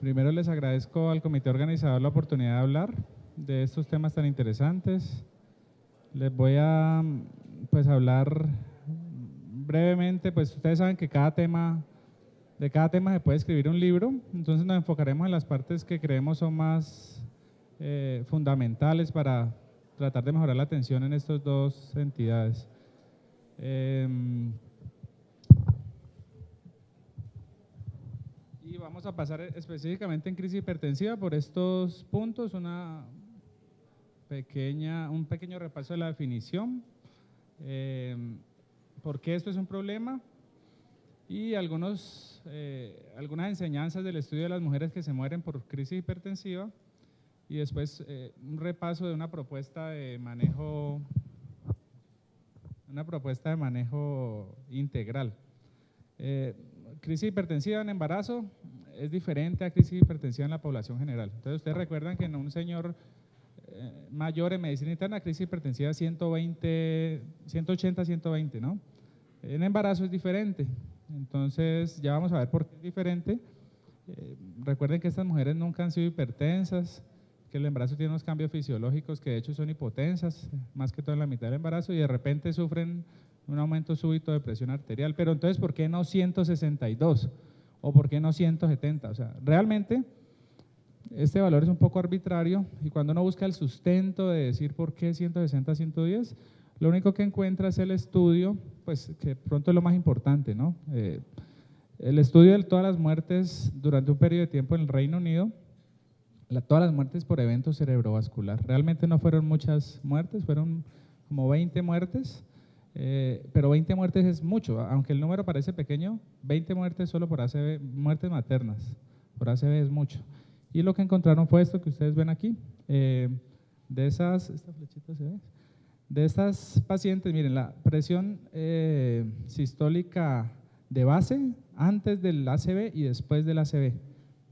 Primero les agradezco al comité organizador la oportunidad de hablar de estos temas tan interesantes. Les voy a pues hablar brevemente, pues ustedes saben que de cada tema se puede escribir un libro, entonces nos enfocaremos en las partes que creemos son más fundamentales para tratar de mejorar la atención en estas dos entidades. Y vamos a pasar específicamente en crisis hipertensiva por estos puntos, un pequeño repaso de la definición, por qué esto es un problema y algunas enseñanzas del estudio de las mujeres que se mueren por crisis hipertensiva y después un repaso de una propuesta de manejo integral. Crisis hipertensiva en embarazo es diferente a crisis hipertensiva en la población general. Entonces ustedes recuerdan que en un señor mayor en medicina interna, crisis hipertensiva 180, 120, ¿no? En embarazo es diferente, entonces ya vamos a ver por qué es diferente. Recuerden que estas mujeres nunca han sido hipertensas, que el embarazo tiene unos cambios fisiológicos que de hecho son hipotensas, más que todo en la mitad del embarazo, y de repente sufren un aumento súbito de presión arterial. Pero entonces, ¿por qué no 162? ¿O por qué no 170? O sea, realmente este valor es un poco arbitrario y cuando uno busca el sustento de decir por qué 160, 110, lo único que encuentra es el estudio, pues que pronto es lo más importante, ¿no? El estudio de todas las muertes durante un periodo de tiempo en el Reino Unido, todas las muertes por evento cerebrovascular. Realmente no fueron muchas muertes, fueron como 20 muertes, pero 20 muertes es mucho, aunque el número parece pequeño, 20 muertes solo por ACV, muertes maternas, por ACV es mucho. Y lo que encontraron fue esto que ustedes ven aquí, esta flechita se ve, de estas pacientes, miren, la presión sistólica de base antes del ACV y después del ACV.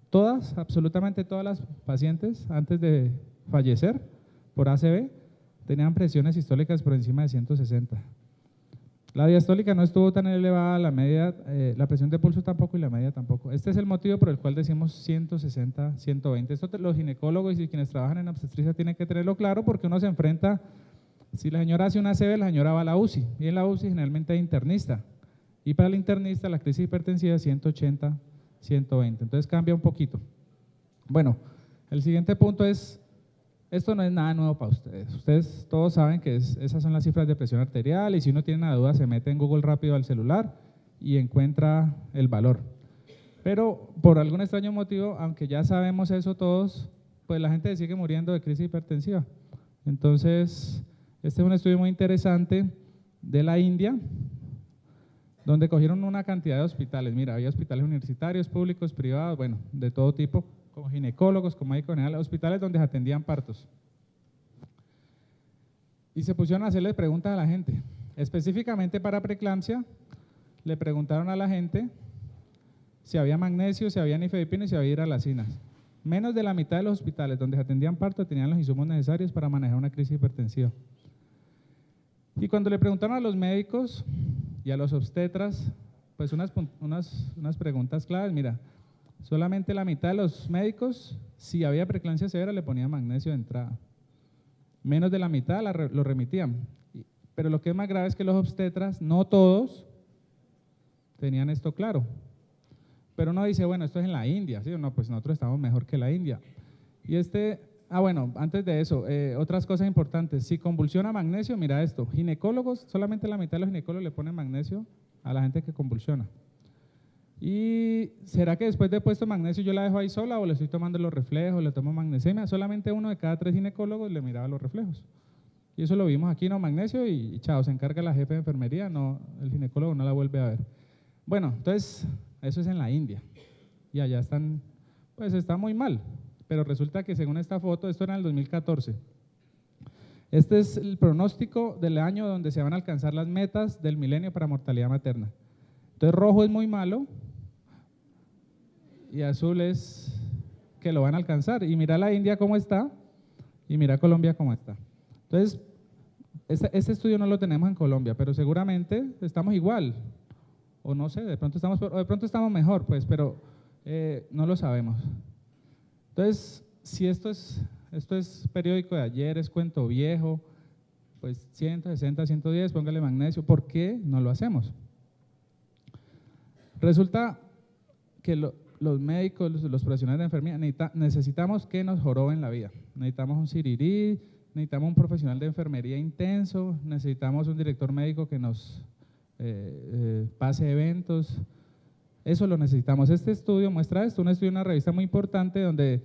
Todas, absolutamente todas las pacientes antes de fallecer por ACV tenían presiones sistólicas por encima de 160. La diastólica no estuvo tan elevada, la media, la presión de pulso tampoco y la media tampoco. Este es el motivo por el cual decimos 160, 120. Esto los ginecólogos y quienes trabajan en obstetricia tienen que tenerlo claro porque uno se enfrenta, si la señora hace una ACV, la señora va a la UCI y en la UCI generalmente hay internista y para el internista la crisis hipertensiva es 180, 120, entonces cambia un poquito. Bueno, el siguiente punto es, esto no es nada nuevo para ustedes. Ustedes todos saben que esas son las cifras de presión arterial y si uno tiene una duda se mete en Google rápido al celular y encuentra el valor. Pero por algún extraño motivo, aunque ya sabemos eso todos, pues la gente sigue muriendo de crisis hipertensiva. Entonces, este es un estudio muy interesante de la India, donde cogieron una cantidad de hospitales. Mira, había hospitales universitarios, públicos, privados, bueno, de todo tipo, como ginecólogos, como médicos generales, hospitales donde se atendían partos. Y se pusieron a hacerle preguntas a la gente. Específicamente para preeclampsia, le preguntaron a la gente si había magnesio, si había nifedipina y si había hidralacina. Menos de la mitad de los hospitales donde se atendían partos tenían los insumos necesarios para manejar una crisis hipertensiva. Y cuando le preguntaron a los médicos y a los obstetras, pues unas preguntas claves, mira, solamente la mitad de los médicos, si había preeclampsia severa, le ponían magnesio de entrada. Menos de la mitad lo remitían. Pero lo que es más grave es que los obstetras, no todos, tenían esto claro. Pero uno dice, bueno, esto es en la India, ¿sí o no? Pues nosotros estamos mejor que la India. Y bueno, antes de eso, otras cosas importantes. Si convulsiona magnesio, mira esto, ginecólogos, solamente la mitad de los ginecólogos le ponen magnesio a la gente que convulsiona. ¿Y será que después de puesto magnesio yo la dejo ahí sola o le estoy tomando los reflejos, le tomo magnesemia? Solamente uno de cada 3 ginecólogos le miraba los reflejos. Y eso lo vimos aquí, no magnesio y chao, se encarga la jefe de enfermería, no, el ginecólogo no la vuelve a ver. Bueno, entonces, eso es en la India. Y allá están, pues está muy mal. Pero resulta que según esta foto, esto era en el 2014. Este es el pronóstico del año donde se van a alcanzar las metas del milenio para mortalidad materna. Entonces rojo es muy malo y azul es que lo van a alcanzar. Y mira la India cómo está y mira Colombia cómo está. Entonces, este estudio no lo tenemos en Colombia, pero seguramente estamos igual. O no sé, de pronto estamos mejor, pues, pero no lo sabemos. Entonces, si esto es periódico de ayer, es cuento viejo, pues 160, 110, póngale magnesio. ¿Por qué no lo hacemos? Resulta que los médicos, los profesionales de enfermería, necesitamos que nos joroben la vida. Necesitamos un sirirí, necesitamos un profesional de enfermería intenso, necesitamos un director médico que nos pase eventos. Eso lo necesitamos. Este estudio muestra esto, un estudio de una revista muy importante donde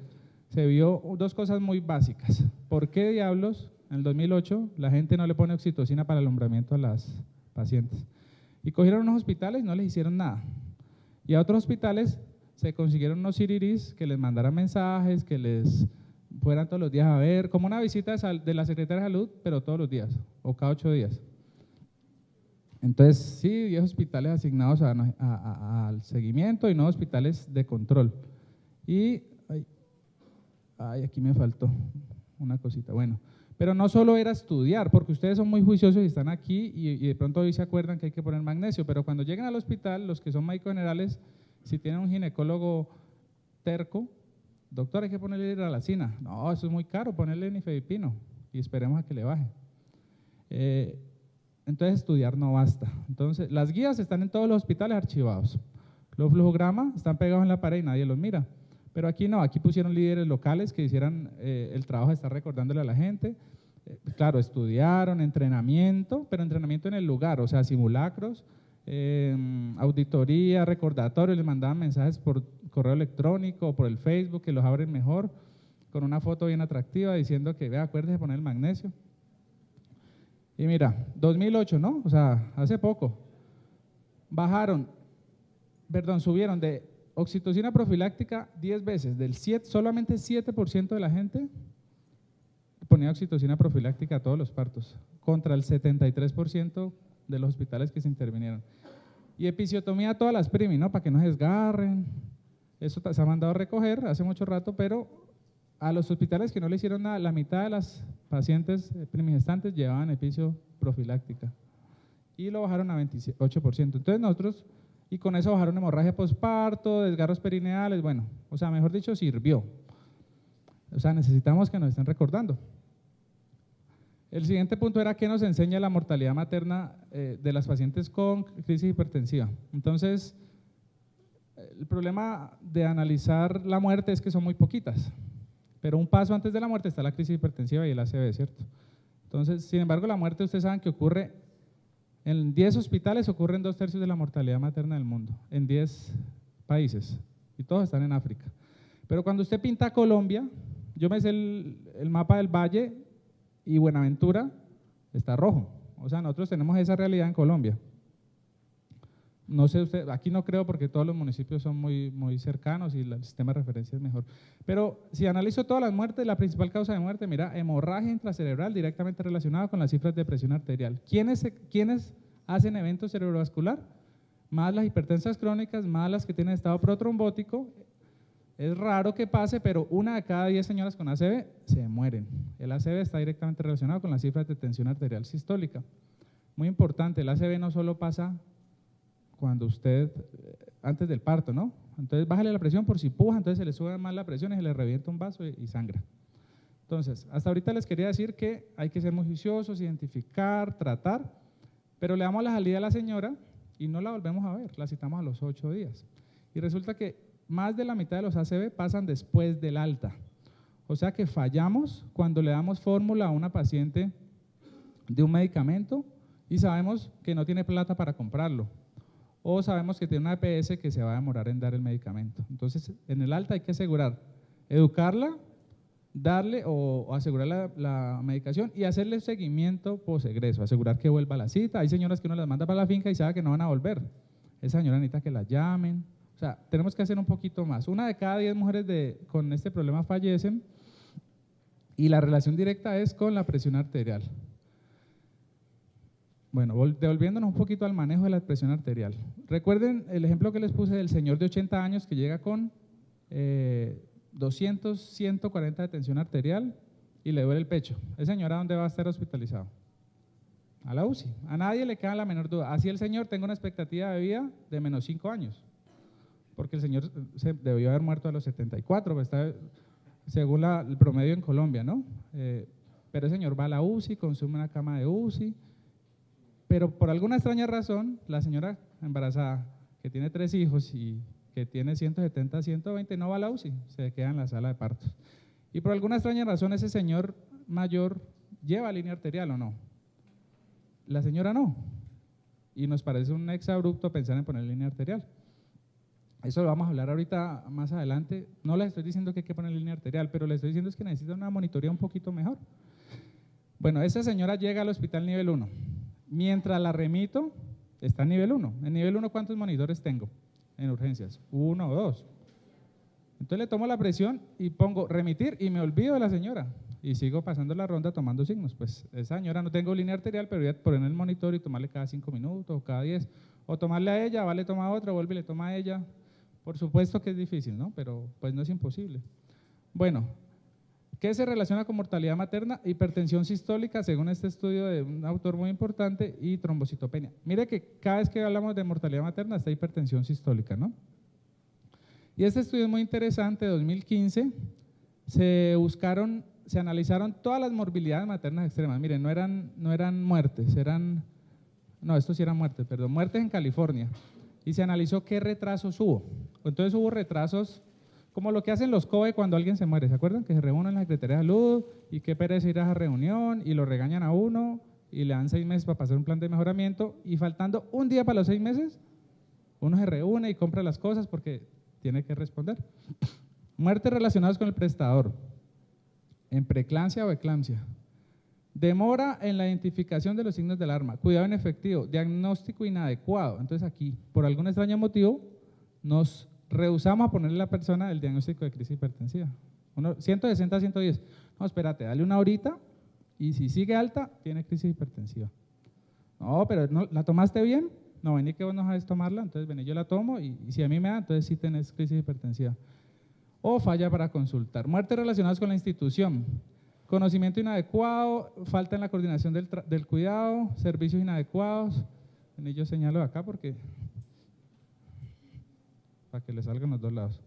se vio dos cosas muy básicas. ¿Por qué diablos en el 2008 la gente no le pone oxitocina para el alumbramiento a las pacientes? Y cogieron unos hospitales y no les hicieron nada. Y a otros hospitales se consiguieron unos siriris que les mandaran mensajes, que les fueran todos los días a ver, como una visita de la Secretaría de Salud, pero todos los días, o cada 8 días. Entonces, sí, 10 hospitales asignados al seguimiento y 9 hospitales de control. Y, aquí me faltó una cosita, bueno. Pero no solo era estudiar, porque ustedes son muy juiciosos y están aquí y de pronto hoy se acuerdan que hay que poner magnesio, pero cuando lleguen al hospital, los que son médicos generales, si tienen un ginecólogo terco, doctor, hay que ponerle hidralacina. No, eso es muy caro, ponerle nifedipino y esperemos a que le baje. Entonces estudiar no basta. Entonces las guías están en todos los hospitales archivados. Los flujogramas están pegados en la pared y nadie los mira. Pero aquí no, aquí pusieron líderes locales que hicieran el trabajo de estar recordándole a la gente. Claro, estudiaron, entrenamiento, pero entrenamiento en el lugar, o sea, simulacros, auditoría, recordatorios, les mandaban mensajes por correo electrónico o por el Facebook que los abren mejor, con una foto bien atractiva diciendo que, vea, acuérdese de poner el magnesio. Y mira, 2008, ¿no? O sea, hace poco, subieron de oxitocina profiláctica 10 veces, solamente 7% de la gente ponía oxitocina profiláctica a todos los partos, contra el 73% de los hospitales que se intervinieron. Y episiotomía a todas las primi, ¿no? Para que no se desgarren, eso se ha mandado a recoger hace mucho rato, pero a los hospitales que no le hicieron nada, la mitad de las pacientes primigestantes llevaban episio profiláctica y lo bajaron a 28%. Entonces nosotros, y con eso bajaron hemorragia posparto, desgarros perineales, bueno, o sea, mejor dicho, sirvió. O sea, necesitamos que nos estén recordando. El siguiente punto era qué nos enseña la mortalidad materna de las pacientes con crisis hipertensiva. Entonces, el problema de analizar la muerte es que son muy poquitas, pero un paso antes de la muerte está la crisis hipertensiva y el ACV, ¿cierto? Entonces, sin embargo, la muerte ustedes saben que ocurre en 10 hospitales, ocurren 2/3 de la mortalidad materna del mundo, en 10 países, y todos están en África. Pero cuando usted pinta Colombia, yo me sé el mapa del Valle y Buenaventura está rojo, o sea, nosotros tenemos esa realidad en Colombia. No sé usted, aquí no creo porque todos los municipios son muy, muy cercanos y el sistema de referencia es mejor. Pero si analizo todas las muertes, la principal causa de muerte, mira, hemorragia intracerebral directamente relacionada con las cifras de presión arterial. ¿Quiénes hacen evento cerebrovascular? Más las hipertensas crónicas, más las que tienen estado protrombótico. Es raro que pase, pero 1 de cada 10 señoras con ACV se mueren. El ACV está directamente relacionado con las cifras de tensión arterial sistólica. Muy importante, el ACV no solo pasa cuando usted, antes del parto, ¿no? Entonces bájale la presión por si puja, entonces se le sube más la presión y se le revienta un vaso y sangra. Entonces, hasta ahorita les quería decir que hay que ser muy juiciosos, identificar, tratar, pero le damos la salida a la señora y no la volvemos a ver, la citamos a los 8 días. Y resulta que más de la mitad de los ACV pasan después del alta. O sea que fallamos cuando le damos fórmula a una paciente de un medicamento y sabemos que no tiene plata para comprarlo. O sabemos que tiene una EPS que se va a demorar en dar el medicamento. Entonces, en el alta hay que asegurar, educarla, darle o asegurar la medicación y hacerle seguimiento posegreso, asegurar que vuelva a la cita. Hay señoras que uno las manda para la finca y sabe que no van a volver. Esa señora necesita que la llamen. O sea, tenemos que hacer un poquito más. 1 de cada 10 mujeres con este problema fallecen y la relación directa es con la presión arterial. Bueno, devolviéndonos un poquito al manejo de la presión arterial. Recuerden el ejemplo que les puse del señor de 80 años que llega con 200, 140 de tensión arterial y le duele el pecho. ¿Ese señor a dónde va a estar hospitalizado? A la UCI. A nadie le queda la menor duda. Así el señor tenga una expectativa de vida de menos 5 años, porque el señor se debió haber muerto a los 74, pues está según el promedio en Colombia, ¿no? Pero el señor va a la UCI, consume una cama de UCI, pero por alguna extraña razón, la señora embarazada, que tiene 3 hijos y que tiene 170, 120, no va a la UCI, se queda en la sala de partos. Y por alguna extraña razón, ese señor mayor lleva línea arterial o no. La señora no. Y nos parece un exabrupto pensar en poner línea arterial. Eso lo vamos a hablar ahorita más adelante. No les estoy diciendo que hay que poner línea arterial, pero les estoy diciendo es que necesita una monitoría un poquito mejor. Bueno, esa señora llega al hospital nivel 1. Mientras la remito, está en nivel 1. En nivel 1, ¿cuántos monitores tengo en urgencias? 1 o 2. Entonces le tomo la presión y pongo remitir y me olvido de la señora. Y sigo pasando la ronda tomando signos. Pues esa señora no tengo línea arterial, pero voy a poner en el monitor y tomarle cada 5 minutos o cada 10. O tomarle a ella, vale, toma a otra, vuelve y le toma a ella. Por supuesto que es difícil, ¿no? Pero pues no es imposible. Bueno, ¿qué se relaciona con mortalidad materna? Hipertensión sistólica, según este estudio de un autor muy importante, y trombocitopenia. Mire que cada vez que hablamos de mortalidad materna está hipertensión sistólica, ¿no? Y este estudio es muy interesante, 2015, se analizaron todas las morbilidades maternas extremas. Miren, no eran muertes, estos sí eran muertes, perdón, muertes en California. Y se analizó qué retrasos hubo. Entonces hubo retrasos como lo que hacen los COE cuando alguien se muere, ¿se acuerdan? Que se reúnen en la Secretaría de Salud y qué pereza ir a esa reunión y lo regañan a uno y le dan 6 meses para pasar un plan de mejoramiento y faltando un día para los 6 meses, uno se reúne y compra las cosas porque tiene que responder. Muertes relacionadas con el prestador, en preeclampsia o eclampsia. Demora en la identificación de los signos de alarma, cuidado inefectivo, diagnóstico inadecuado. Entonces aquí, por algún extraño motivo, nos rehusamos a ponerle a la persona el diagnóstico de crisis hipertensiva. 160 a 110. No, espérate, dale una horita y si sigue alta, tiene crisis hipertensiva. No, pero no, ¿la tomaste bien? No, vení que vos no sabes tomarla, entonces vení, yo la tomo y si a mí me da, entonces sí tenés crisis hipertensiva. O falla para consultar. Muertes relacionadas con la institución. Conocimiento inadecuado, falta en la coordinación del cuidado, servicios inadecuados. Vení, yo señalo acá porque para que le salgan los dos lados.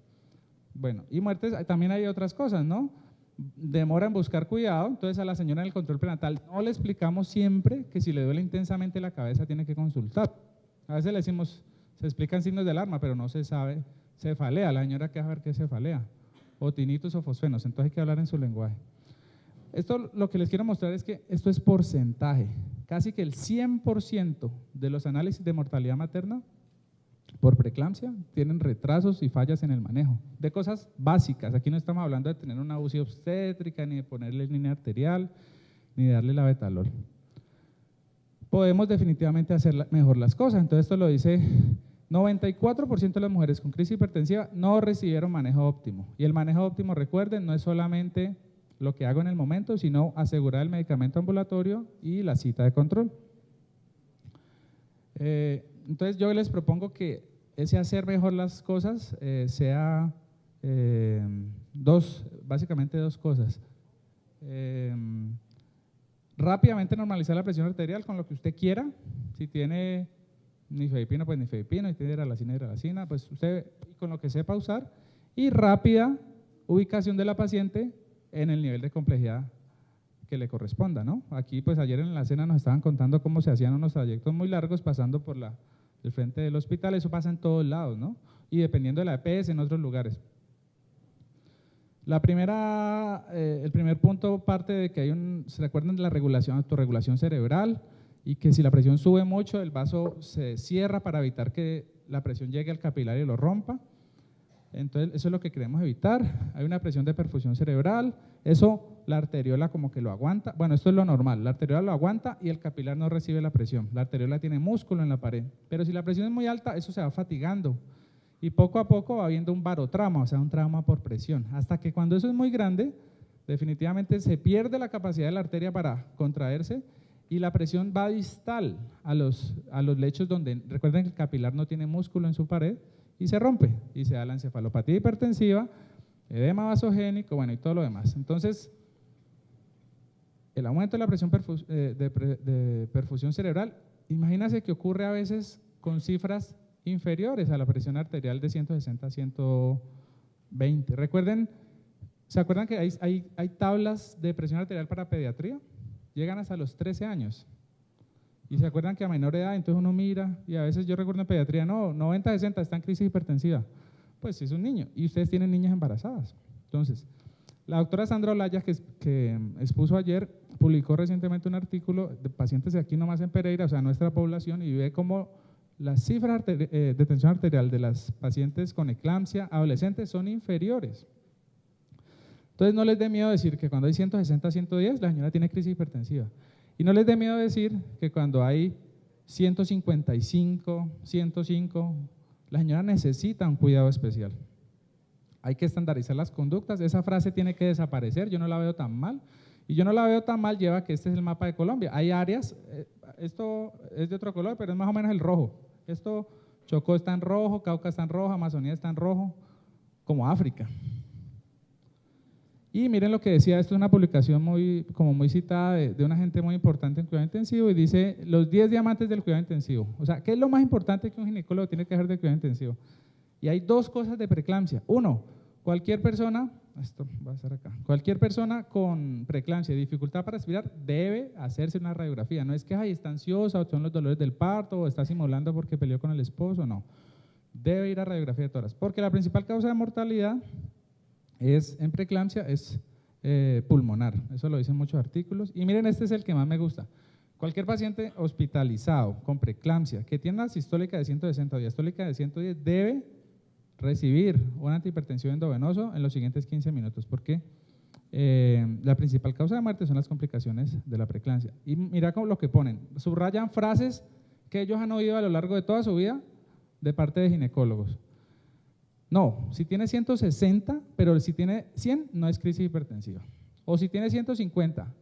Bueno, y muertes, también hay otras cosas, ¿no? Demora en buscar cuidado, entonces a la señora en el control prenatal no le explicamos siempre que si le duele intensamente la cabeza tiene que consultar. A veces le decimos, se explican signos de alarma, pero no se sabe, cefalea, la señora que va a ver qué es cefalea, o tinnitus o fosfenos, entonces hay que hablar en su lenguaje. Esto lo que les quiero mostrar es que esto es porcentaje, casi que el 100% de los análisis de mortalidad materna por preeclampsia tienen retrasos y fallas en el manejo de cosas básicas. Aquí no estamos hablando de tener una UCI obstétrica, ni de ponerle línea arterial, ni de darle la betalol. Podemos definitivamente hacer mejor las cosas. Entonces esto lo dice 94% de las mujeres con crisis hipertensiva no recibieron manejo óptimo. Y el manejo óptimo, recuerden, no es solamente lo que hago en el momento, sino asegurar el medicamento ambulatorio y la cita de control. Entonces yo les propongo que ese hacer mejor las cosas sea básicamente dos cosas. Rápidamente normalizar la presión arterial con lo que usted quiera. Si tiene nifedipina, pues nifedipina, si tiene hidralacina, pues usted con lo que sepa usar. Y rápida ubicación de la paciente en el nivel de complejidad que le corresponda, ¿no? Aquí pues ayer en la cena nos estaban contando cómo se hacían unos trayectos muy largos pasando por el frente del hospital, eso pasa en todos lados, ¿no? Y dependiendo de la EPS en otros lugares. El primer punto parte de que ¿se recuerdan de la autorregulación cerebral? Y que si la presión sube mucho, el vaso se cierra para evitar que la presión llegue al capilar y lo rompa. Entonces, eso es lo que queremos evitar. Hay una presión de perfusión cerebral, eso la arteriola como que lo aguanta. Bueno, esto es lo normal, la arteriola lo aguanta y el capilar no recibe la presión. La arteriola tiene músculo en la pared, pero si la presión es muy alta, eso se va fatigando y poco a poco va habiendo un barotrauma, o sea, un trauma por presión, hasta que cuando eso es muy grande, definitivamente se pierde la capacidad de la arteria para contraerse y la presión va distal a los lechos donde, recuerden que el capilar no tiene músculo en su pared, y se rompe, y se da la encefalopatía hipertensiva, edema vasogénico, bueno, y todo lo demás. Entonces, el aumento de la presión de perfusión cerebral, imagínense que ocurre a veces con cifras inferiores a la presión arterial de 160 a 120. Recuerden ¿Se acuerdan que hay tablas de presión arterial para pediatría? Llegan hasta los 13 años. Y se acuerdan que a menor edad, entonces uno mira, y a veces yo recuerdo en pediatría, no, 90-60 está en crisis hipertensiva. Pues si es un niño, y ustedes tienen niñas embarazadas. Entonces, la doctora Sandra Olaya, que expuso ayer, publicó recientemente un artículo de pacientes de aquí nomás en Pereira, o sea, nuestra población, y ve cómo las cifras de tensión arterial de las pacientes con eclampsia adolescentes son inferiores. Entonces, no les dé miedo decir que cuando hay 160-110, la señora tiene crisis hipertensiva. Y no les dé miedo decir que cuando hay 155, 105, la señora necesita un cuidado especial. Hay que estandarizar las conductas, esa frase tiene que desaparecer, yo no la veo tan mal. Y yo no la veo tan mal, lleva que este es el mapa de Colombia. Hay áreas, esto es de otro color, pero es más o menos el rojo. Esto, Chocó está en rojo, Cauca está en rojo, Amazonía está en rojo, como África. Y miren lo que decía, esto es una publicación muy citada de una gente muy importante en cuidado intensivo y dice los 10 diamantes del cuidado intensivo. O sea, ¿qué es lo más importante que un ginecólogo tiene que hacer de cuidado intensivo? Y hay dos cosas de preeclampsia. Uno, cualquier persona, esto va a estar acá, cualquier persona con preeclampsia y dificultad para respirar debe hacerse una radiografía. No es que está ansiosa o son los dolores del parto o está simulando porque peleó con el esposo, no. Debe ir a radiografía de tórax, porque la principal causa de mortalidad en preeclampsia es pulmonar, eso lo dicen muchos artículos. Y miren, este es el que más me gusta. Cualquier paciente hospitalizado con preeclampsia que tiene una sistólica de 160 o diastólica de 110 debe recibir un antihipertensivo endovenoso en los siguientes 15 minutos, porque la principal causa de muerte son las complicaciones de la preeclampsia. Y mira cómo lo que ponen, subrayan frases que ellos han oído a lo largo de toda su vida de parte de ginecólogos. No, si tiene 160, pero si tiene 100, no es crisis hipertensiva. O si tiene 150,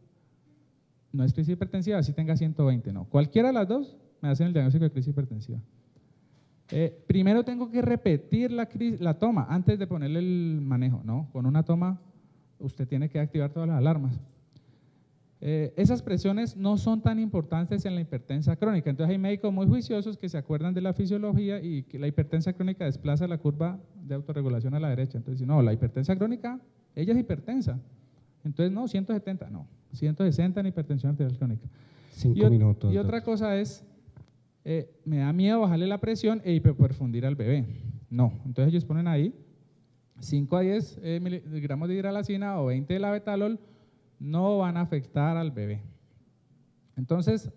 no es crisis hipertensiva, si tenga 120, no. Cualquiera de las dos me hacen el diagnóstico de crisis hipertensiva. Primero tengo que repetir la toma antes de ponerle el manejo, ¿no? Con una toma usted tiene que activar todas las alarmas. Esas presiones no son tan importantes en la hipertensa crónica, entonces hay médicos muy juiciosos que se acuerdan de la fisiología y que la hipertensa crónica desplaza la curva de autorregulación a la derecha, entonces no, la hipertensa crónica, ella es hipertensa, entonces no, 170, no, 160 en hipertensión arterial crónica. 5 minutos. Y otra cosa es, me da miedo bajarle la presión e hiperperfundir al bebé, no, entonces ellos ponen ahí 5 a 10 miligramos de hidralacina o 20 de labetalol, no van a afectar al bebé. Entonces,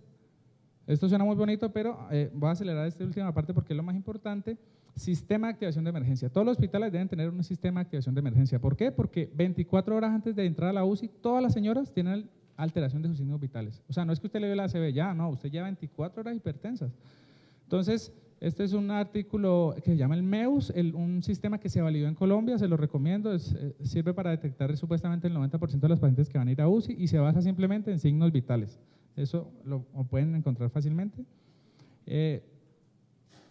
esto suena muy bonito, pero voy a acelerar esta última parte porque es lo más importante. Sistema de activación de emergencia. Todos los hospitales deben tener un sistema de activación de emergencia. ¿Por qué? Porque 24 horas antes de entrar a la UCI, todas las señoras tienen alteración de sus signos vitales. O sea, no es que usted le dio la ACV ya, no, usted lleva 24 horas hipertensas. Entonces, este es un artículo que se llama el MEUS, un sistema que se validó en Colombia, se lo recomiendo, sirve para detectar supuestamente el 90% de los pacientes que van a ir a UCI y se basa simplemente en signos vitales. Eso lo pueden encontrar fácilmente.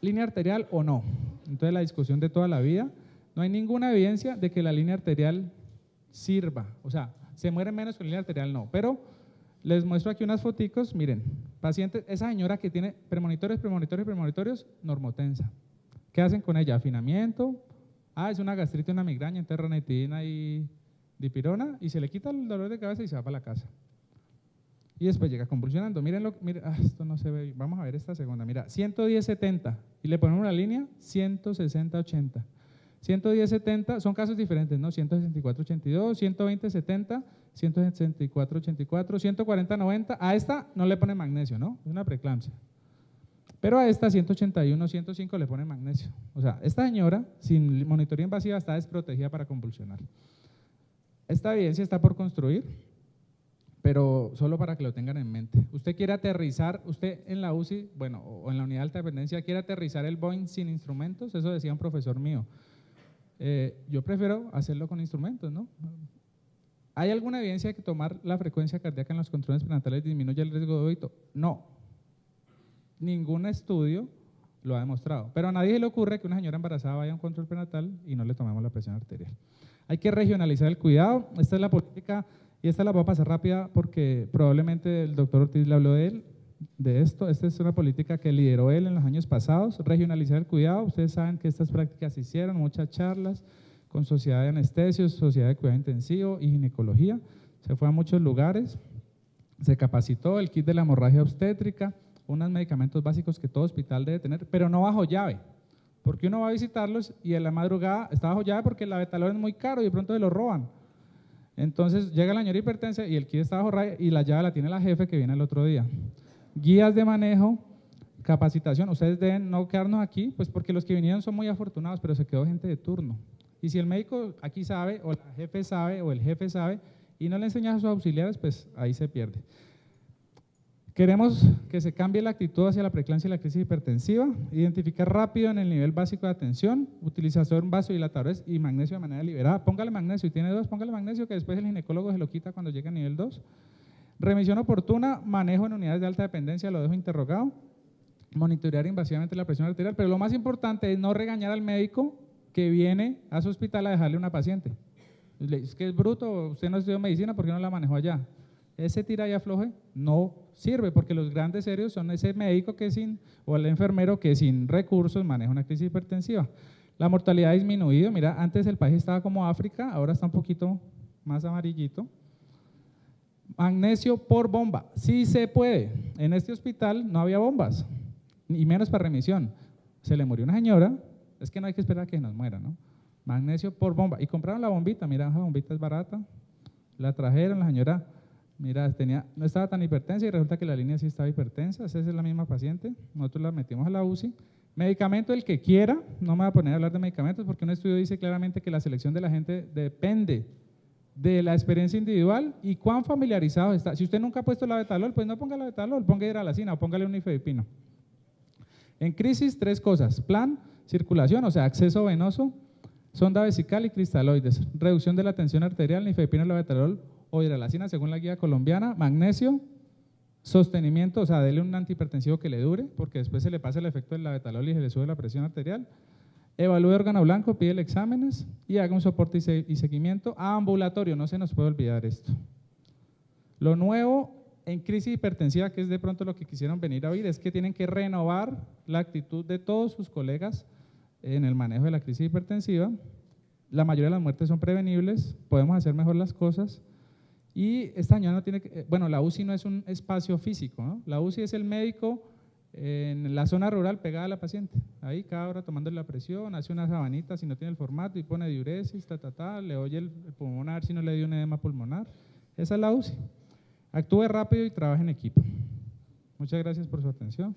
¿Línea arterial o no? Entonces la discusión de toda la vida, no hay ninguna evidencia de que la línea arterial sirva, o sea, se mueren menos con línea arterial, no, pero les muestro aquí unas foticos, miren, pacientes, esa señora que tiene premonitorios, normotensa. ¿Qué hacen con ella? Afinamiento, es una gastritis, una migraña, entonces ranitidina y dipirona, y se le quita el dolor de cabeza y se va para la casa. Y después llega convulsionando, miren, esto no se ve, vamos a ver esta segunda, mira, 110-70, y le ponemos una línea, 160-80. 110-70 son casos diferentes, ¿no? 164-82, 120-70, 164-84, 140-90, a esta no le pone magnesio, ¿no? Es una preeclampsia. Pero a esta 181, 105 le pone magnesio. O sea, esta señora sin monitoreo invasiva está desprotegida para convulsionar. Esta evidencia está por construir, pero solo para que lo tengan en mente. Usted quiere aterrizar, usted en la UCI, bueno, o en la unidad de alta dependencia, quiere aterrizar el Boeing sin instrumentos, eso decía un profesor mío. Yo prefiero hacerlo con instrumentos, ¿no? ¿Hay alguna evidencia de que tomar la frecuencia cardíaca en los controles prenatales disminuye el riesgo de óbito? No. Ningún estudio lo ha demostrado. Pero a nadie se le ocurre que una señora embarazada vaya a un control prenatal y no le tomemos la presión arterial. Hay que regionalizar el cuidado. Esta es la política y esta la voy a pasar rápida porque probablemente el doctor Ortiz le habló de esto. Esta es una política que lideró él en los años pasados, regionalizar el cuidado. Ustedes saben que estas prácticas se hicieron, muchas charlas, con sociedad de anestesios, sociedad de cuidado intensivo y ginecología. Se fue a muchos lugares, se capacitó el kit de la hemorragia obstétrica, unos medicamentos básicos que todo hospital debe tener, pero no bajo llave, porque uno va a visitarlos y en la madrugada está bajo llave porque el labetalol es muy caro y de pronto se lo roban. Entonces llega la señora hipertensa y el kit está bajo raya y la llave la tiene la jefe que viene el otro día. Guías de manejo, capacitación, ustedes deben no quedarnos aquí, pues porque los que vinieron son muy afortunados, pero se quedó gente de turno. Y si el médico aquí sabe, o la jefe sabe, o el jefe sabe, y no le enseña a sus auxiliares, pues ahí se pierde. Queremos que se cambie la actitud hacia la preeclampsia y la crisis hipertensiva, identificar rápido en el nivel básico de atención, utilización vasodilatadores y magnesio de manera deliberada. Póngale magnesio, y tiene 2, póngale magnesio que después el ginecólogo se lo quita cuando llegue a nivel 2. Remisión oportuna, manejo en unidades de alta dependencia, lo dejo interrogado. Monitorear invasivamente la presión arterial, pero lo más importante es no regañar al médico que viene a su hospital a dejarle una paciente. Es que es bruto, usted no estudió medicina, ¿por qué no la manejó allá? Ese tira y afloje no sirve, porque los grandes serios son ese médico que o el enfermero que sin recursos maneja una crisis hipertensiva. La mortalidad ha disminuido, mira, antes el país estaba como África, ahora está un poquito más amarillito. Magnesio por bomba, sí se puede. En este hospital no había bombas, y menos para remisión. Se le murió una señora, es que no hay que esperar a que nos muera, ¿no? Magnesio por bomba, y compraron la bombita, mira, esa bombita es barata, la trajeron, la señora, mira, no estaba tan hipertensa y resulta que la línea sí estaba hipertensa, esa es la misma paciente, nosotros la metimos a la UCI. Medicamento, el que quiera, no me voy a poner a hablar de medicamentos porque un estudio dice claramente que la selección de la gente depende de la experiencia individual y cuán familiarizado está. Si usted nunca ha puesto labetalol, pues no ponga labetalol, ponga hidralacina o póngale un nifedipino. En crisis, 3 cosas: plan, circulación, o sea, acceso venoso, sonda vesical y cristaloides, reducción de la tensión arterial, nifedipino, labetalol o hidralacina según la guía colombiana, magnesio, sostenimiento, o sea, dele un antihipertensivo que le dure, porque después se le pasa el efecto del labetalol y se le sube la presión arterial. Evalúe órgano blanco, pide exámenes y haga un soporte y seguimiento ambulatorio, no se nos puede olvidar esto. Lo nuevo en crisis hipertensiva, que es de pronto lo que quisieron venir a oír, es que tienen que renovar la actitud de todos sus colegas en el manejo de la crisis hipertensiva. La mayoría de las muertes son prevenibles, podemos hacer mejor las cosas. Y esta señora no tiene que, bueno, la UCI no es un espacio físico, ¿no? La UCI es el médico en la zona rural pegada a la paciente, ahí cada hora tomándole la presión, hace una sabanita si no tiene el formato y pone diuresis, le oye el pulmón a ver si no le dio un edema pulmonar. Esa es la UCI. Actúe rápido y trabaje en equipo. Muchas gracias por su atención.